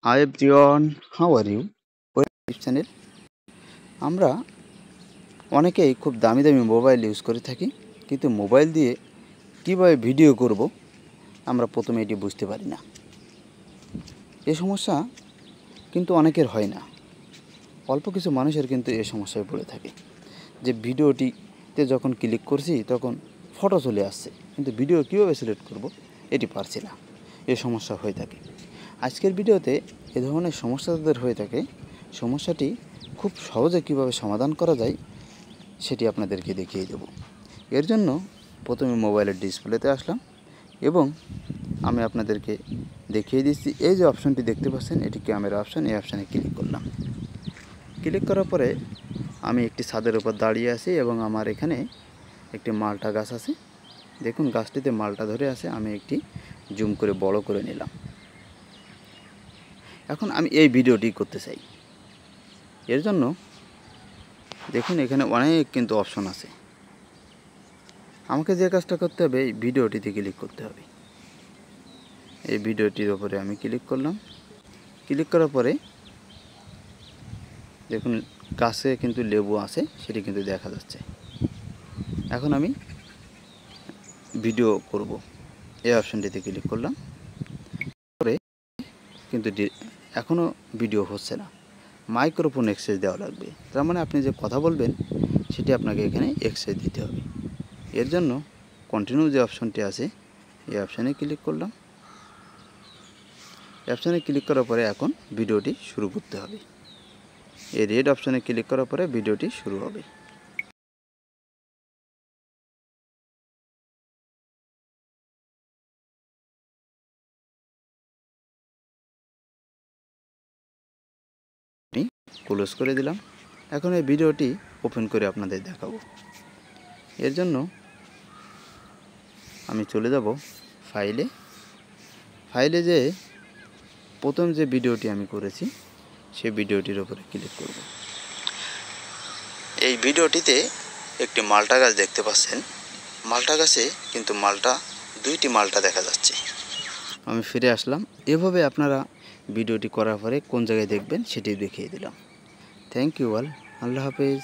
Hi everyone, how are you? YouTube channel আমরা অনেকেই খুব দামি দামি মোবাইল ইউজ করে থাকি, কিন্তু মোবাইল দিয়ে কীভাবে ভিডিও করব আমরা প্রথমে এটি বুঝতে পারি না। এই সমস্যা কিন্তু অনেকের হয় না, অল্প কিছু মানুষের কিন্তু এই সমস্যায় পড়ে থাকে যে ভিডিওটিতে যখন ক্লিক করছি তখন ফটো চলে আসছে, কিন্তু ভিডিও কীভাবে সিলেক্ট করব এটি পারছি না। এই সমস্যা হয়ে থাকে। আজকের ভিডিওতে এ ধরনের সমস্যা যাদের হয়ে থাকে, সমস্যাটি খুব সহজে কীভাবে সমাধান করা যায় সেটি আপনাদেরকে দেখিয়ে দেব। এর জন্য প্রথমে মোবাইলের ডিসপ্লেতে আসলাম এবং আমি আপনাদেরকে দেখিয়ে দিচ্ছি। এই যে অপশানটি দেখতে পাচ্ছেন, এটি ক্যামেরা অপশান। এই অপশানে ক্লিক করলাম। ক্লিক করার পরে আমি একটি ছাদের উপর দাঁড়িয়ে আছি এবং আমার এখানে একটি মালটা গাছ আছে। দেখুন গাছটিতে মালটা ধরে আছে। আমি একটি জুম করে বড় করে নিলাম। এখন আমি এই ভিডিওটি করতে চাই। এর জন্য দেখুন এখানে অনেক কিন্তু অপশন আছে। আমাকে যে কাজটা করতে হবে, এই ভিডিওটিতে ক্লিক করতে হবে। এই ভিডিওটির উপরে আমি ক্লিক করলাম। ক্লিক করার পরে দেখুন গাছে কিন্তু লেবু আছে, সেটি কিন্তু দেখা যাচ্ছে। এখন আমি ভিডিও করব, এই অপশানটিতে ক্লিক করলাম। পরে কিন্তু এখনও ভিডিও হচ্ছে না। মাইক্রোফোন অ্যাক্সেস দেওয়া লাগবে। তার মানে আপনি যে কথা বলবেন সেটি আপনাকে এখানে অ্যাক্সেস দিতে হবে। এর জন্য কন্টিনিউ যে অপশানটি আছে, এই অপশানে ক্লিক করলাম। অপশানে ক্লিক করার পরে এখন ভিডিওটি শুরু করতে হবে। এই রেড অপশানে ক্লিক করার পরে ভিডিওটি শুরু হবে। ক্লোজ করে দিলাম। এখন এই ভিডিওটি ওপেন করে আপনাদের দেখাবো। এর জন্য আমি চলে যাব ফাইলে যে প্রথম যে ভিডিওটি আমি করেছি সেই ভিডিওটির উপরে ক্লিক করব। এই ভিডিওটিতে একটি মালটা গাছ দেখতে পাচ্ছেন। মালটা গাছে কিন্তু দুইটি মালটা দেখা যাচ্ছে। আমি ফিরে আসলাম। এভাবে আপনারা ভিডিওটি করার পরে কোন জায়গায় দেখবেন সেটি দেখিয়ে দিলাম। Thank you all. আল্লাহ হাফেজ।